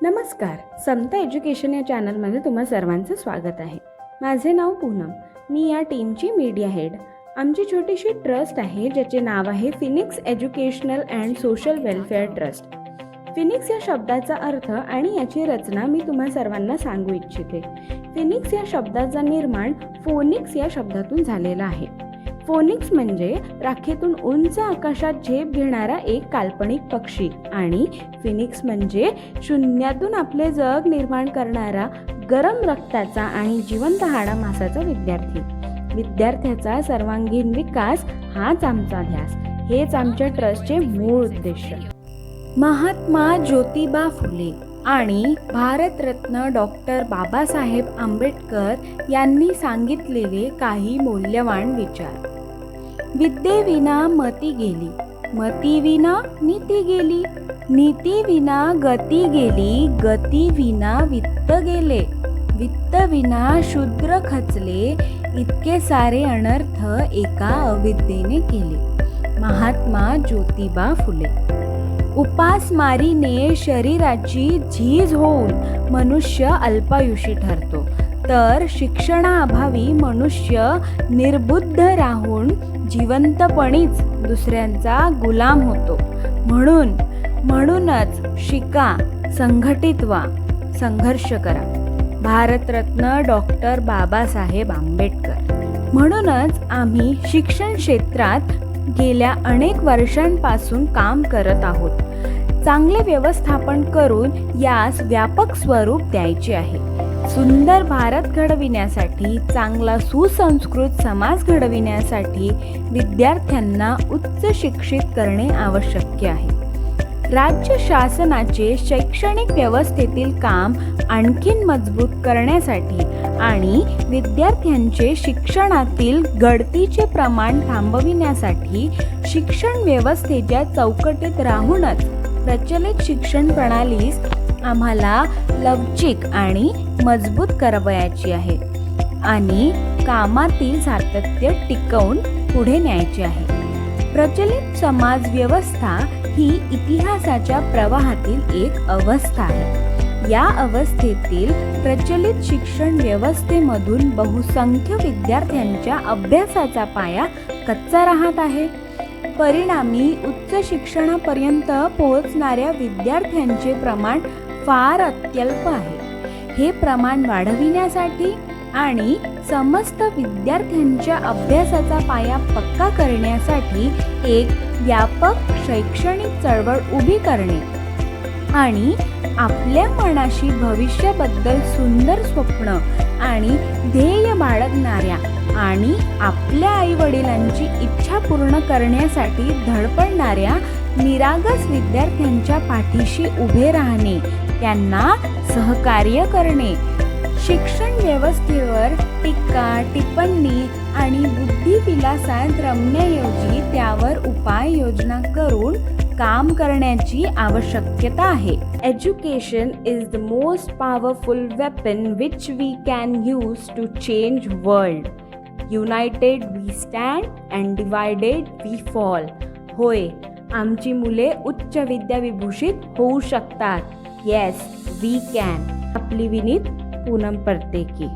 नमस्कार. समता एज्युकेशन या चॅनलमध्ये तुम्हा सर्वांचं स्वागत आहे. माझे नाव पूनम. मी या टीमची मीडिया हेड. आमची छोटीशी ट्रस्ट आहे ज्याचे नाव आहे Phoenix educational and social welfare trust. Phoenix या शब्दाचा अर्थ आणि याची रचना मी तुम्हा सर्वांना सांगू इच्छिते. फिनिक्स या शब्दाचा निर्माण फोनिक्स या शब्दातून झालेला आहे. फोनिक्स म्हणजे राखेतून उंच आकाशात झेप घेणारा एक काल्पनिक पक्षी आणि फिनिक्स म्हणजे शून्यातून आपले जग निर्माण करणारा गरम रक्ताचा आणि जिवंत हाडामासाचा विद्यार्थी. विद्यार्थ्याचा सर्वांगीण विकास हाच आमचा ध्यास. हेच आमच्या ट्रस्टचे मूळ उद्देश. महात्मा ज्योतिबा फुले आणि भारतरत्न डॉक्टर बाबासाहेब आंबेडकर यांनी सांगितलेले काही मौल्यवान विचार. विद्येविना मती गेली, मतीविना नीती गेली, नीतीविना गती गेली, गतीविना वित्त गेले, वित्तविना शूद्र खचले, इतके सारे अनर्थ एका अविद्येने केले. महात्मा ज्योतिबा फुले. उपासमारीने शरीराची झीज होऊन मनुष्य अल्पायुषी ठरतो, तर शिक्षणाअभावी मनुष्य निर्बुद्ध राहून जिवंतपणीच दुसऱ्यांचा गुलाम होतो. म्हणूनच शिका, संघटित व्हा, संघर्ष करा. भारतरत्न डॉक्टर बाबासाहेब आंबेडकर. म्हणूनच आम्ही शिक्षण क्षेत्रात गेल्या अनेक वर्षांपासून काम करत आहोत. चांगले व्यवस्थापन करून यास व्यापक स्वरूप द्यायचे आहे. सुंदर भारत घडविण्यासाठी, चांगला सुसंस्कृत समाज घडविण्यासाठी विद्यार्थ्यांना उच्च शिक्षित करणे आवश्यक आहे. राज्य शासनाचे शैक्षणिक व्यवस्थेतील काम आणखीन मजबूत करण्यासाठी आणि विद्यार्थ्यांचे शिक्षणातील गळतीचे प्रमाण थांबविण्यासाठी शिक्षण व्यवस्थेच्या चौकटीत राहूनच प्रचलित शिक्षण प्रणालीस आम्हाला लवचिक आणि मजबूत करावयाची आहे आणि कामातील सातत्य टिकवून पुढे न्यायचे आहे. प्रचलित समाज व्यवस्था ही इतिहासाच्या प्रवाहातील एक अवस्था आहे. या अवस्थेतील प्रचलित शिक्षण व्यवस्थेमधून बहुसंख्य विद्यार्थ्यांच्या अभ्यासाचा पाया कच्चा राहत आहे. परिणामी उच्च शिक्षणापर्यंत पोहोचणाऱ्या विद्यार्थ्यांचे प्रमाण फार अत्यल्प आहे. हे प्रमाण वाढविण्यासाठी आणि समस्त विद्यार्थ्यांच्या अभ्यासाचा पाया पक्का करण्यासाठी एक व्यापक शैक्षणिक चळवळ उभी करणे आणि आपल्या मनाशी भविष्याबद्दल सुंदर स्वप्न आणि ध्येय बाळगणाऱ्या आणि आपल्या आईवडिलांची इच्छा पूर्ण करण्यासाठी धडपडणाऱ्या निरागस विद्यार्थ्यांच्या पाठीशी उभे राहणे, त्यांना सहकार्य करणे. शिक्षण व्यवस्थेवर टीका, टिप्पणी आणि बुद्धिविलासात रमण्याऐवजी त्यावर उपाययोजना करून काम करण्याची आवश्यकता आहे. Education is the most powerful weapon which we can use to change world. United we stand and divided we fall. होय, आमची मुले उच्च विद्याविभूषित होऊ शकतात. Yes, we can. आपली विनीत पूनम परतेकी.